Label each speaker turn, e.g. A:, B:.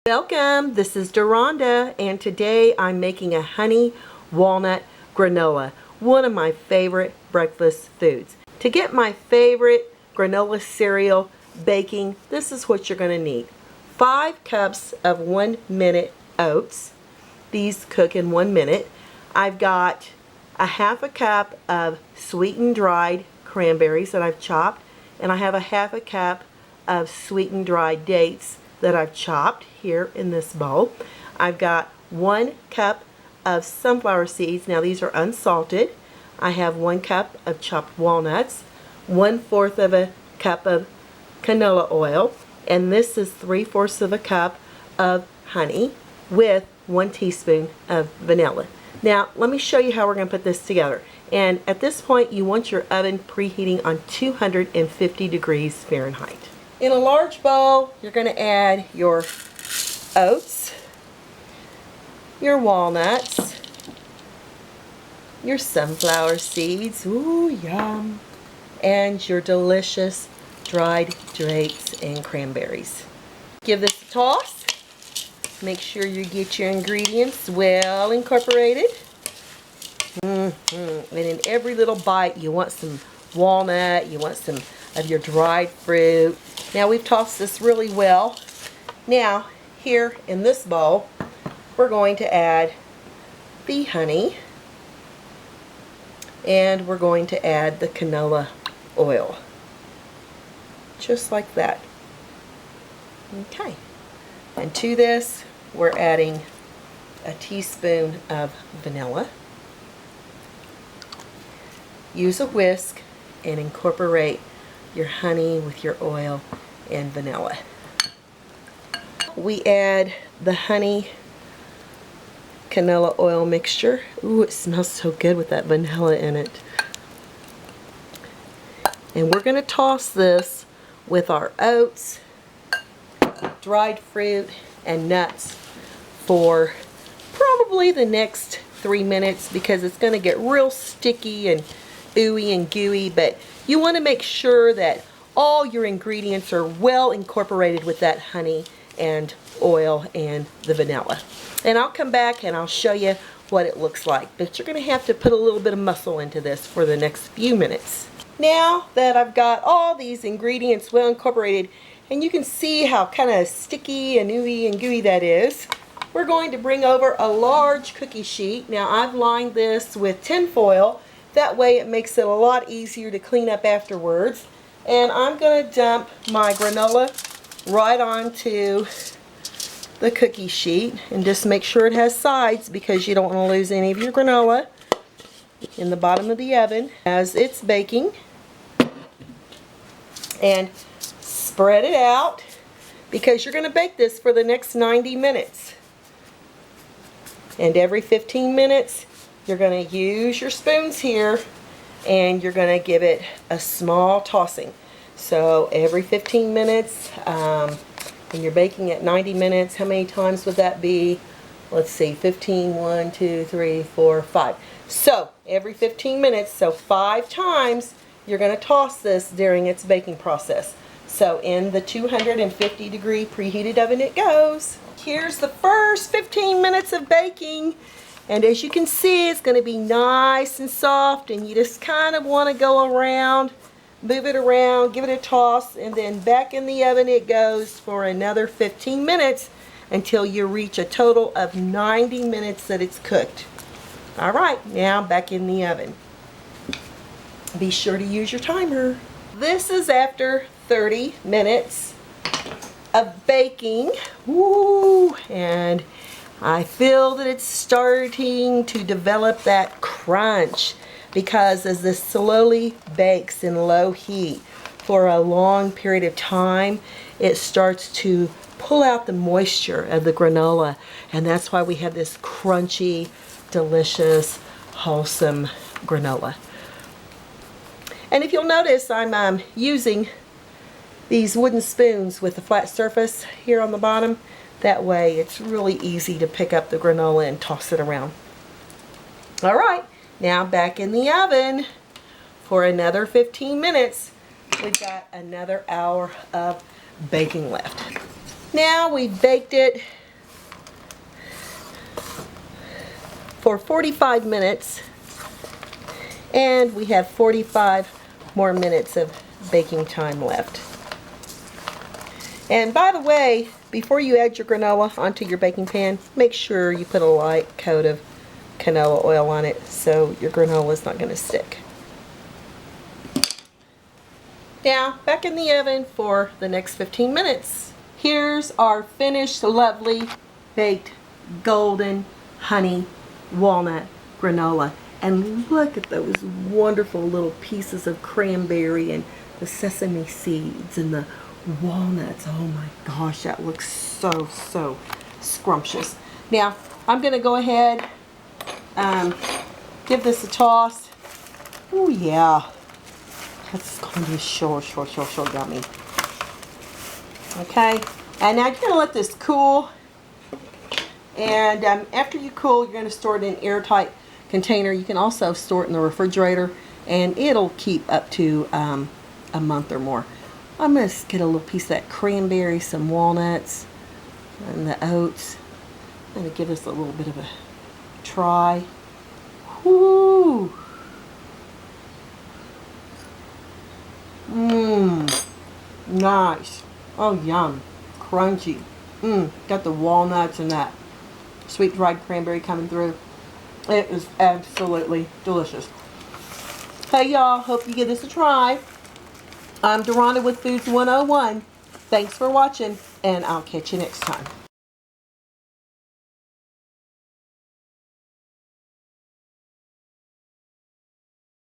A: Welcome, this is Deronda, and today I'm making a honey walnut granola, one of my favorite breakfast foods. To get my favorite granola cereal baking, this is what you're going to need. 5 cups of 1-minute oats. These cook in 1 minute. I've got a half a cup of sweetened dried cranberries that I've chopped, and I have a half a cup of sweetened dried dates that I've chopped here in this bowl. I've got 1 cup of sunflower seeds. Now these are unsalted. I have 1 cup of chopped walnuts, 1/4 of a cup of canola oil, and this is 3/4 of a cup of honey with 1 teaspoon of vanilla. Now let me show you how we're going to put this together. And at this point you want your oven preheating on 250 degrees Fahrenheit. In a large bowl, you're going to add your oats, your walnuts, your sunflower seeds, ooh yum, and your delicious dried dates and cranberries. Give this a toss. Make sure you get your ingredients well incorporated. And in every little bite you want some walnut, you want some of your dried fruit. Now we've tossed this really well. Now here in this bowl we're going to add the honey, and we're going to add the canola oil. Just like that. Okay. And to this we're adding a teaspoon of vanilla. Use a whisk and incorporate your honey with your oil and vanilla. We add the honey canola oil mixture. Ooh, it smells so good with that vanilla in it. And we're going to toss this with our oats, dried fruit, and nuts for probably the next 3 minutes, because it's going to get real sticky and ooey and gooey, but you want to make sure that all your ingredients are well incorporated with that honey and oil and the vanilla. And I'll come back and I'll show you what it looks like, but you're going to have to put a little bit of muscle into this for the next few minutes. Now that I've got all these ingredients well incorporated, and you can see how kind of sticky and ooey and gooey that is, we're going to bring over a large cookie sheet. Now I've lined this with tin foil. That way it makes it a lot easier to clean up afterwards. And I'm going to dump my granola right onto the cookie sheet, and just make sure it has sides, because you don't want to lose any of your granola in the bottom of the oven as it's baking. And spread it out, because you're going to bake this for the next 90 minutes. And every 15 minutes you're going to use your spoons here, and you're going to give it a small tossing. So every 15 minutes, and you're baking at 90 minutes, how many times would that be? Let's see, 15, 1, 2, 3, 4, 5. So every 15 minutes, so 5 times, you're going to toss this during its baking process. So in the 250 degree preheated oven it goes. Here's the first 15 minutes of baking. And as you can see, it's going to be nice and soft, and you just kind of want to go around, move it around, give it a toss, and then back in the oven it goes for another 15 minutes until you reach a total of 90 minutes that it's cooked. Alright, now back in the oven. Be sure to use your timer. This is after 30 minutes of baking. Woo! And I feel that it's starting to develop that crunch, because as this slowly bakes in low heat for a long period of time, it starts to pull out the moisture of the granola, and that's why we have this crunchy, delicious, wholesome granola. And if you'll notice, I'm using these wooden spoons with the flat surface here on the bottom. That way it's really easy to pick up the granola and toss it around. Alright, now back in the oven for another 15 minutes. We've got another hour of baking left. Now we've baked it for 45 minutes, and we have 45 more minutes of baking time left. And by the way, before you add your granola onto your baking pan, make sure you put a light coat of canola oil on it so your granola is not going to stick. Now, back in the oven for the next 15 minutes. Here's our finished, lovely, baked, golden, honey walnut granola. And look at those wonderful little pieces of cranberry and the sesame seeds and the walnuts. Oh my gosh, that looks so, so scrumptious. Now, I'm going to go ahead, give this a toss. Oh yeah, that's going to be sure yummy. Okay, and now you're going to let this cool. And after you cool, you're going to store it in an airtight container. You can also store it in the refrigerator, and it'll keep up to a month or more. I'm going to get a little piece of that cranberry, some walnuts, and the oats. I'm going to give this a little bit of a try. Whoo! Mmm. Nice. Oh, yum. Crunchy. Mmm. Got the walnuts and that sweet dried cranberry coming through. It is absolutely delicious. Hey y'all, hope you give this a try. I'm Deronda with Foods 101. Thanks for watching, and I'll catch you next time.